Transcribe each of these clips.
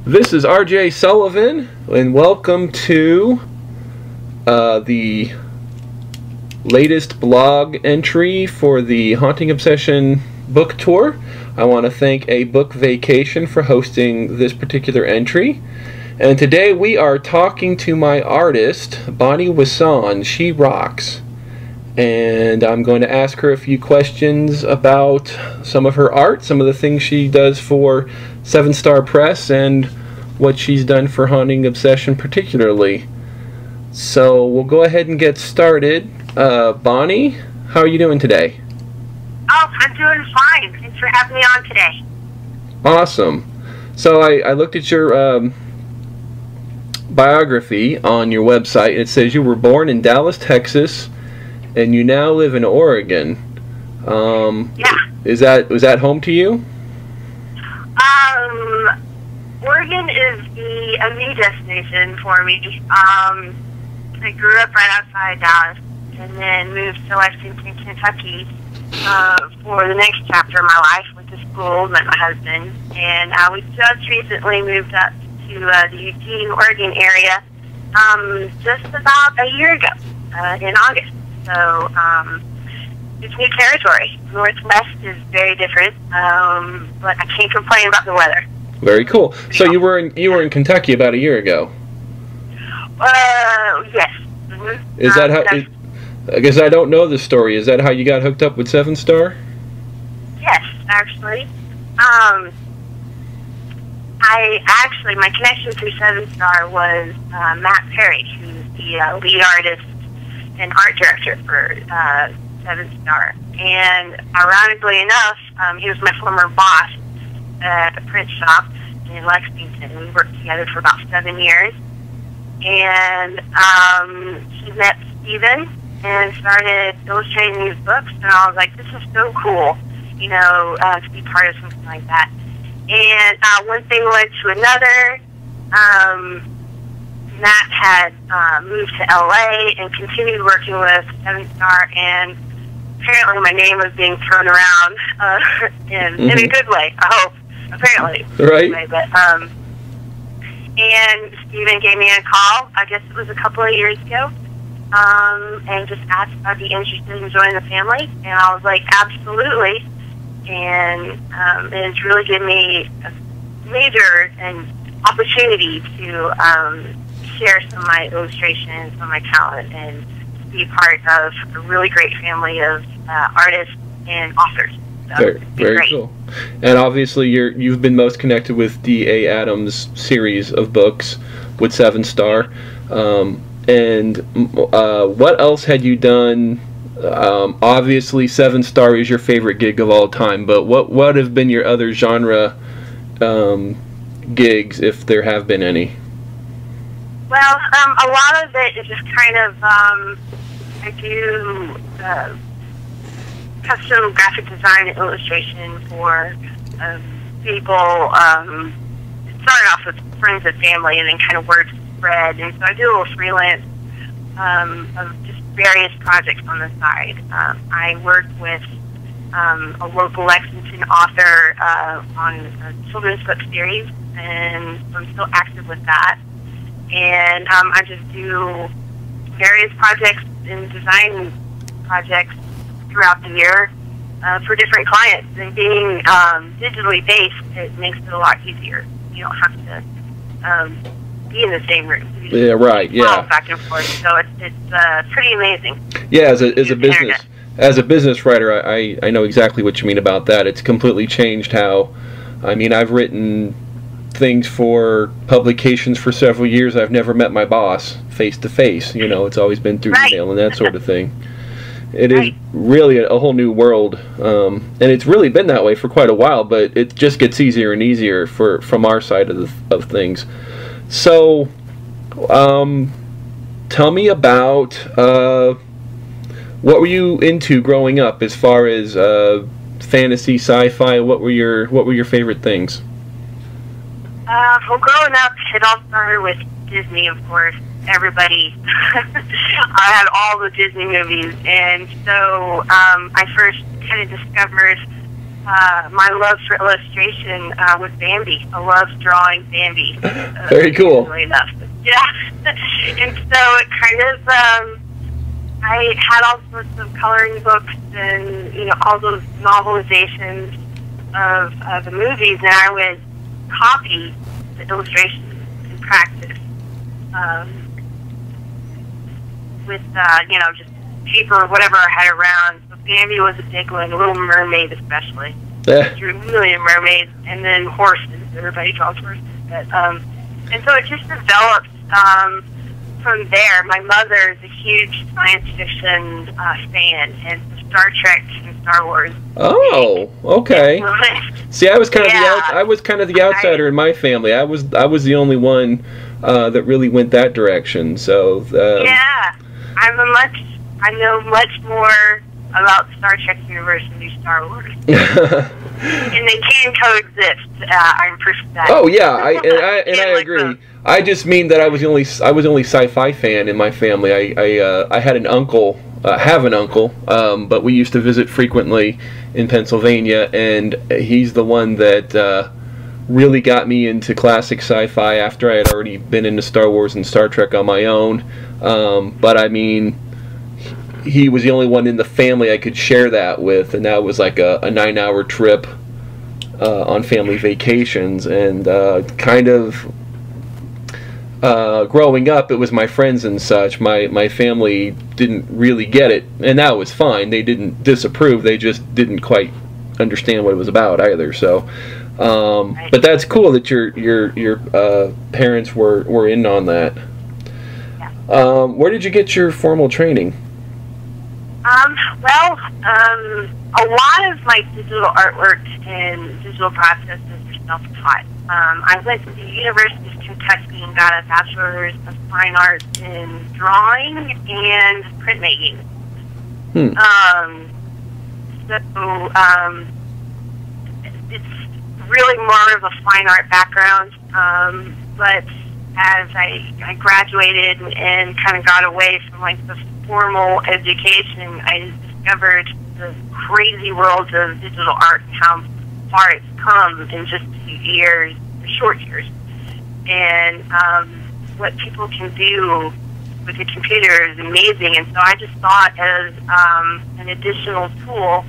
This is RJ Sullivan, and welcome to the latest blog entry for the Haunting Obsession book tour. I want to thank A Book Vacation for hosting this particular entry. And today we are talking to my artist, Bonnie Wasson. She rocks. And I'm going to ask her a few questions about some of her art, some of the things she does for 7 Star Press, and what she's done for Haunting Obsession particularly. So we'll go ahead and get started. Bonnie, how are you doing today? Oh, I'm doing fine. Thanks for having me on today. Awesome. So I looked at your biography on your website, and it says you were born in Dallas, Texas, and you now live in Oregon. Yeah. Was that home to you? Oregon is a new destination for me. I grew up right outside Dallas and then moved to Lexington, Kentucky for the next chapter of my life. Went to school, met my husband, and we just recently moved up to the Eugene, Oregon area just about a year ago in August. So it's new territory. Northwest is very different, but I can't complain about the weather. Very cool. So you were in Kentucky about a year ago. Yes. Mm-hmm. Is that how? I guess I don't know the story. Is that how you got hooked up with 7 Star? Yes, actually. My connection through 7 Star was Matt Perry, who's the lead artist and art director for 7 Star. And ironically enough, he was my former boss at a print shop in Lexington. We worked together for about 7 years. And he met Steven and started illustrating these books. And I was like, this is so cool, to be part of something like that. And one thing led to another. Matt had moved to LA and continued working with 7 Star, and apparently my name was being thrown around in a good way, I hope. Apparently. Right. Anyway, but, and Steven gave me a call, I guess it was a couple of years ago, and just asked if I'd be interested in joining the family. And I was like, absolutely. And it's really given me a major opportunity to share some of my illustrations, some of my talent, and be part of a really great family of artists and authors. So very cool. And obviously you've been most connected with D.A. Adams' series of books with 7 Star. And what else had you done? Obviously 7 Star is your favorite gig of all time, but what have been your other genre gigs, if there have been any? Well, a lot of it is just kind of, I do custom graphic design and illustration for people. Started off with friends and family, and then kind of word spread. And so I do a little freelance of just various projects on the side. I work with a local Lexington author on a children's book series, and I'm still active with that. And I just do various projects and design projects throughout the year for different clients. And being digitally based, it makes it a lot easier. You don't have to be in the same room. Yeah, right. Yeah. Back and forth. So it's pretty amazing. Yeah, as a business writer, I know exactly what you mean about that. It's completely changed how. I mean, I've written things for publications for several years. I've never met my boss face to face. It's always been through email and that sort of thing. It is really a whole new world, and it's really been that way for quite a while. But it just gets easier and easier from our side of things. So, tell me about what were you into growing up as far as fantasy, sci-fi? What were your favorite things? Well, growing up, it all started with Disney, of course. Everybody, I had all the Disney movies, and so I first kind of discovered my love for illustration was Bambi. I love drawing Bambi. Very cool. Enough. Yeah. And so it kind of, I had all sorts of coloring books and, you know, all those novelizations of the movies, and I would copy the illustrations in practice with, you know, just paper or whatever I had around. So Bambi was a big one, Little Mermaid especially. Yeah. Drew a million mermaids, and then horses. Everybody draws horses. But, and so it just developed from there. My mother is a huge science fiction fan, and Star Trek and Star Wars. Oh, okay. See, I was kind of the outsider in my family. I was the only one that really went that direction. So yeah, I know much more about the Star Trek universe than do Star Wars. And they can coexist. I'm proof of that. Oh yeah, I agree. I just mean that I was the only sci-fi fan in my family. I had an uncle, have an uncle, but we used to visit frequently in Pennsylvania, and he's the one that really got me into classic sci-fi after I had already been into Star Wars and Star Trek on my own. But I mean, he was the only one in the family I could share that with, and that was like a 9-hour trip on family vacations. And kind of growing up, it was my friends and such. My family didn't really get it, and that was fine. They didn't disapprove. They just didn't quite understand what it was about either. So, but that's cool that your parents were in on that. Yeah. Where did you get your formal training? A lot of my digital artwork and digital processes are self-taught. I went to the University of Kentucky and got a bachelor's of fine arts in drawing and printmaking. It's really more of a fine art background, but as I graduated and kind of got away from like the formal education, I discovered the crazy world of digital art and how far it's come in just a few years, short years, and what people can do with a computer is amazing. And so I just thought as an additional tool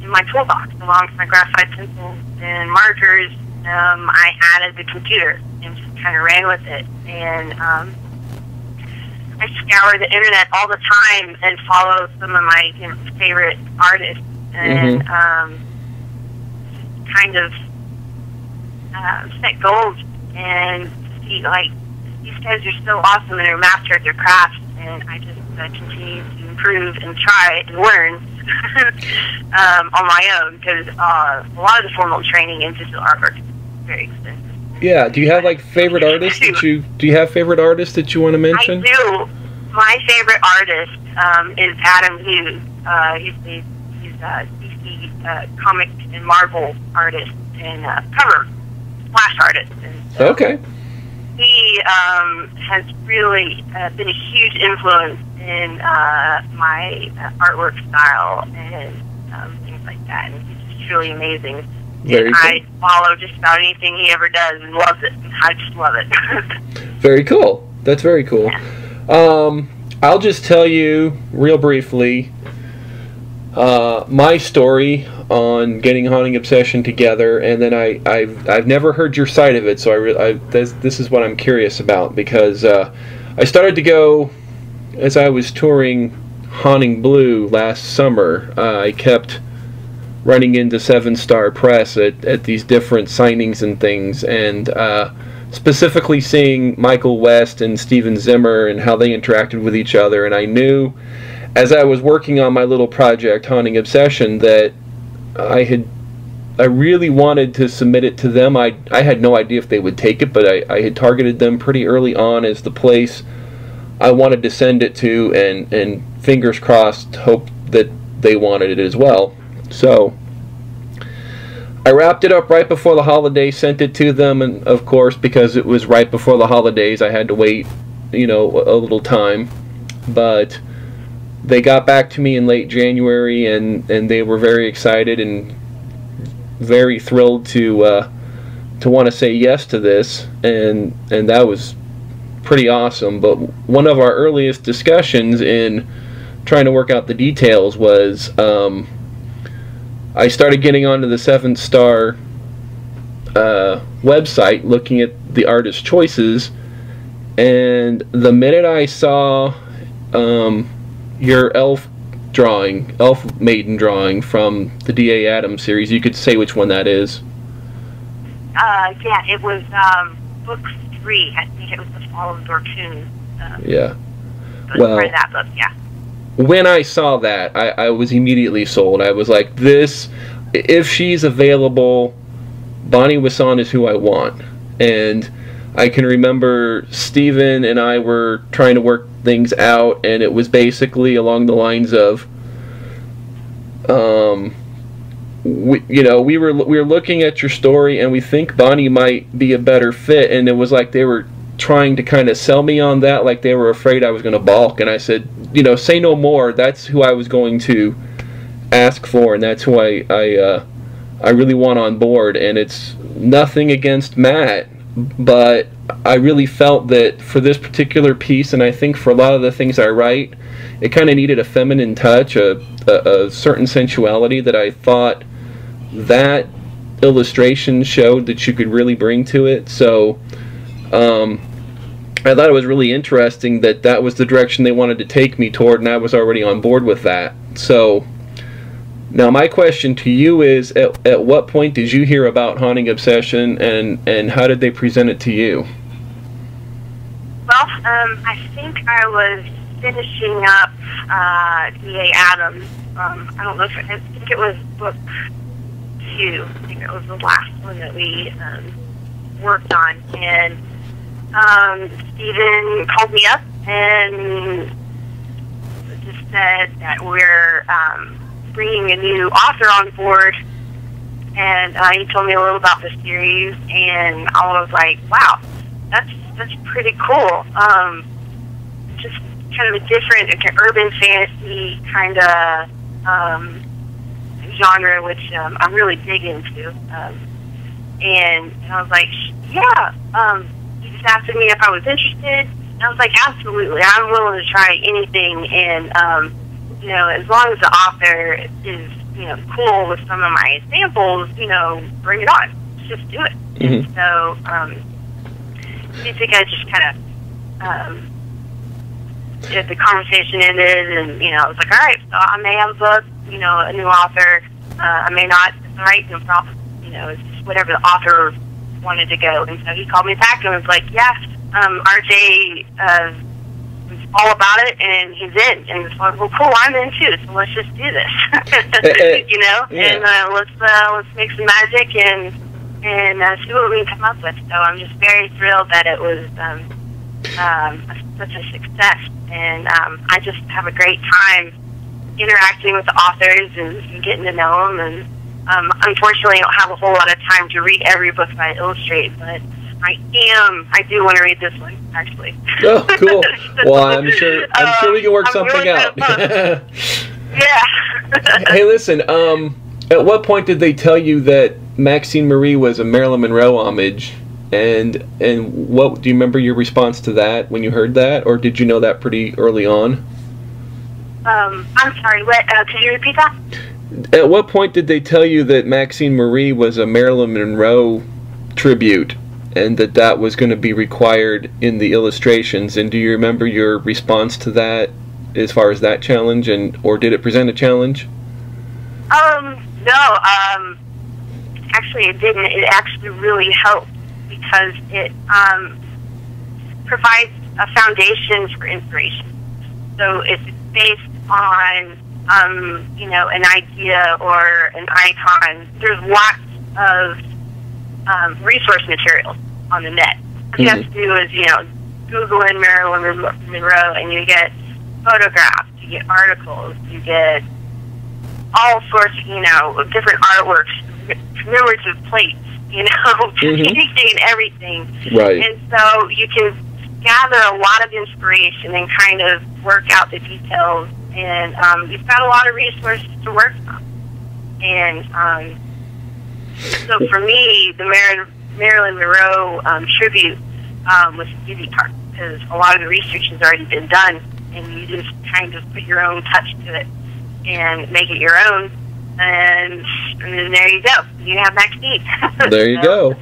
in my toolbox, along with my graphite pencils and markers, I added the computer and just kind of ran with it. And I scour the internet all the time and follow some of my favorite artists and kind of set goals and see, like, these guys are so awesome and they're master at their craft, and I just continue to improve and try and learn on my own, because a lot of the formal training in digital artwork is very expensive. Yeah. Do you have like favorite artists that you want to mention? I do. My favorite artist is Adam Hughes. He's a DC comic and Marvel artist and cover splash artist. And so okay. He has really been a huge influence in my artwork style and things like that. And he's just truly amazing. Very cool. I follow just about anything he ever does and loves it. I just love it. Very cool. That's very cool. Yeah. I'll just tell you real briefly my story on getting Haunting Obsession together, and then I've never heard your side of it, so this is what I'm curious about, because I started to go as I was touring Haunting Blue last summer. I kept running into 7 Star Press at these different signings and things, and specifically seeing Michael West and Steven Zimmer and how they interacted with each other. And I knew as I was working on my little project, Haunting Obsession, that I really wanted to submit it to them. I had no idea if they would take it, but I had targeted them pretty early on as the place I wanted to send it to, and fingers crossed, hope that they wanted it as well. So I wrapped it up right before the holidays, sent it to them, and of course, because it was right before the holidays, I had to wait, a little time. But they got back to me in late January, and they were very excited and very thrilled to want to say yes to this, and that was pretty awesome. But one of our earliest discussions in trying to work out the details was I started getting onto the 7 Star website, looking at the artist choices, and the minute I saw your elf maiden drawing from the D.A. Adams series, you could say which one that is. Yeah, it was book 3. I think it was The Fall of Dorcoon. Yeah. Well, part of that book, yeah. When I saw that, I was immediately sold. I was like, this, if she's available, Bonnie Wasson is who I want. And I can remember Stephen and I were trying to work things out, and it was basically along the lines of, we were looking at your story, and we think Bonnie might be a better fit, and it was like they were trying to kind of sell me on that, like they were afraid I was going to balk, and I said, say no more. That's who I was going to ask for, and that's who I really want on board. And it's nothing against Matt, but I really felt that for this particular piece, and I think for a lot of the things I write, it kind of needed a feminine touch, a certain sensuality that I thought that illustration showed that you could really bring to it. So I thought it was really interesting that was the direction they wanted to take me toward, and I was already on board with that. So now my question to you is, at what point did you hear about Haunting Obsession, and how did they present it to you? Well, I think I was finishing up D.A. Adams. I don't know I think it was book 2. I think it was the last one that we worked on, and Stephen called me up and just said that we're bringing a new author on board, and he told me a little about the series, and I was like, wow, that's pretty cool. Just kind of a different, like, an urban fantasy kind of genre, which I'm really big into. And I was like, yeah. He just asked me if I was interested, and I was like, absolutely, I'm willing to try anything. And as long as the author is cool with some of my samples, bring it on. Just do it. Mm-hmm. So basically, I just kind of the conversation ended, and I was like, all right, so I may have a book, a new author. I may not. It's all right, no problem. It's just whatever the author wanted to go. And so he called me back and was like, yeah, RJ was all about it, and he's in. And it's like, well, cool, I'm in too, so let's just do this. Yeah. And let's make some magic and see what we can come up with. So I'm just very thrilled that it was such a success, and I just have a great time interacting with the authors and getting to know them. And unfortunately, I don't have a whole lot of time to read every book that I illustrate, but I do want to read this one, actually. Oh, cool. Well, I'm sure we can work something really out. Yeah. Hey, listen, at what point did they tell you that Maxine Marie was a Marilyn Monroe homage? And what do you remember your response to that when you heard that, or did you know that pretty early on? I'm sorry, what, could you repeat that? At what point did they tell you that Maxine Marie was a Marilyn Monroe tribute, and that was going to be required in the illustrations? And do you remember your response to that as far as that challenge, or did it present a challenge? No, actually it didn't. It actually really helped, because it provides a foundation for inspiration. So it's based on an idea or an icon. There's lots of resource materials on the net. What you have to do is, Google in Marilyn Monroe, and you get photographs, you get articles, you get all sorts of, different artworks, commemorative plates, anything and everything. Right. And so you can gather a lot of inspiration and kind of work out the details and you've got a lot of resources to work from. And so for me, the Marilyn Monroe tribute was the easy part, because a lot of the research has already been done, and you just kind of put your own touch to it and make it your own. And then there you go. You have Maxine. There you go.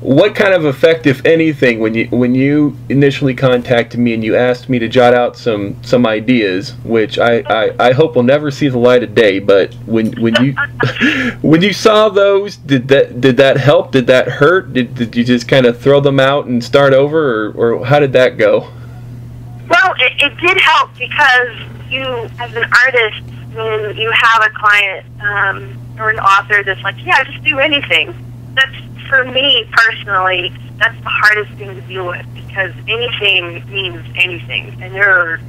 What kind of effect, if anything, when you initially contacted me and you asked me to jot out some ideas, which I hope will never see the light of day, but when you when you saw those, did that help? Did that hurt? Did you just kind of throw them out and start over, or how did that go? Well, it did help, because you, as an artist, when you have a client or an author that's like, yeah, just do anything, that's, for me personally, that's the hardest thing to deal with, because anything means anything, and there are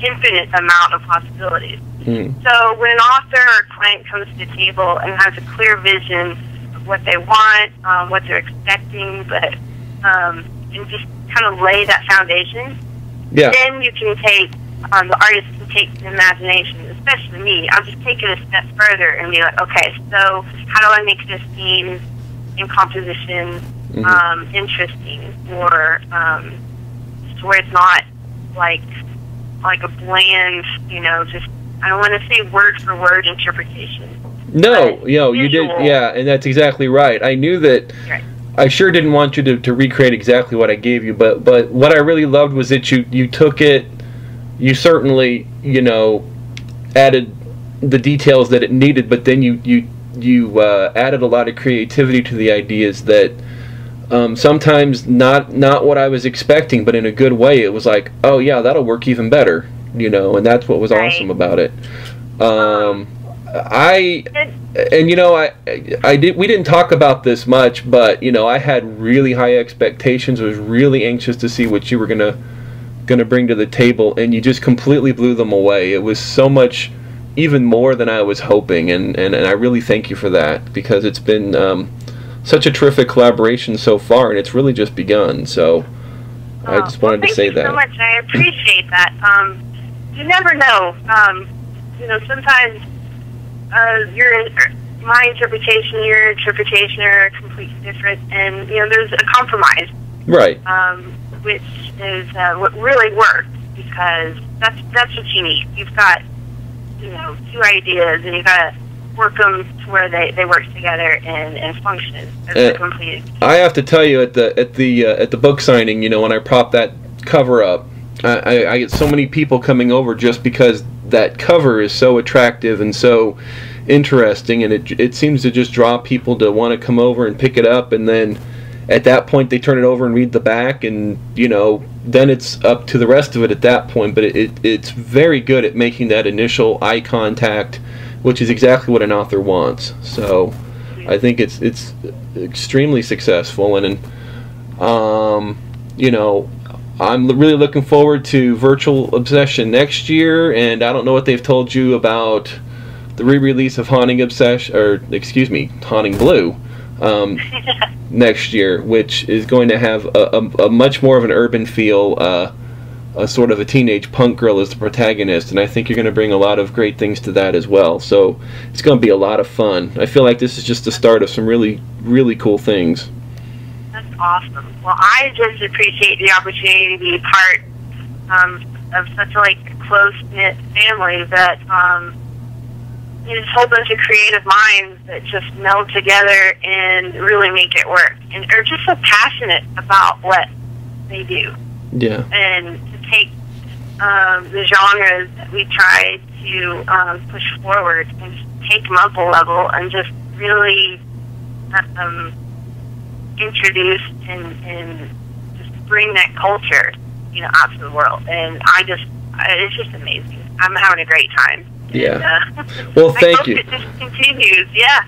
infinite amount of possibilities. So when an author or client comes to the table and has a clear vision of what they want, what they're expecting, but and just kind of lay that foundation, then you can take, the artist can take the imagination, especially me. I'll just take it a step further and be like, okay, so how do I make this scene in composition interesting, or to where it's not like a bland, just, I don't want to say word for word interpretation. No, you did, and that's exactly right. I knew that. Right. I sure didn't want you to recreate exactly what I gave you, but what I really loved was that you took it. You certainly added the details that it needed, but then you added a lot of creativity to the ideas that sometimes not what I was expecting, but in a good way. It was like, oh yeah, that'll work even better, and that's what was awesome about it. We didn't talk about this much, but I had really high expectations. I was really anxious to see what you were gonna bring to the table, and you just completely blew them away. It was so much, even more than I was hoping, and I really thank you for that, because it's been such a terrific collaboration so far, and it's really just begun. So I just wanted to say that. Thank you so much. I appreciate that. You never know. Sometimes my interpretation, your interpretation are completely different, and there's a compromise, right? Which is what really works, because that's what you need. You've got two ideas, and you've got to work them to where they work together and function as a complete. I have to tell you, at the book signing, when I prop that cover up, I get so many people coming over just because that cover is so attractive and so interesting, and it seems to just draw people to want to come over and pick it up, and then at that point they turn it over and read the back, and then it's up to the rest of it at that point. But it's very good at making that initial eye contact, which is exactly what an author wants. So I think it's extremely successful, and I'm really looking forward to Virtual Obsession next year, and I don't know what they've told you about the re-release of Haunting Blue next year, which is going to have a much more of an urban feel, a sort of a teenage punk girl as the protagonist, and I think you're going to bring a lot of great things to that as well. So it's going to be a lot of fun. I feel like this is just the start of some really, really cool things. That's awesome. Well, I just appreciate the opportunity to be part of such a close-knit family that there's a whole bunch of creative minds that just meld together and really make it work, and are just so passionate about what they do. Yeah. And to take the genres that we try to push forward and just take them up a level and just really introduce and just bring that culture, out to the world. And it's just amazing. I'm having a great time. Yeah. And, well, thank you. I hope it just continues. Yeah.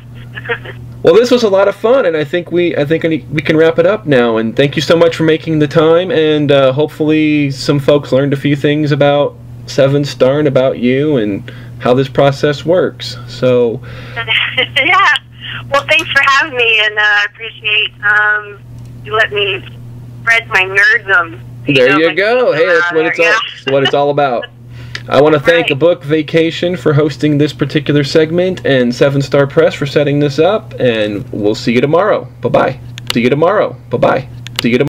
Well, this was a lot of fun, and I think we can wrap it up now. And thank you so much for making the time. And hopefully, some folks learned a few things about Seven Star and about you and how this process works. So. Yeah. Well, thanks for having me, and I appreciate you letting me spread my nerddom There you go. Hey, that's what it's all. That's what it's all about. I want to thank A Book Vacation for hosting this particular segment, and 7 Star Press for setting this up. And we'll see you tomorrow. Bye bye. See you tomorrow. Bye bye. See you tomorrow.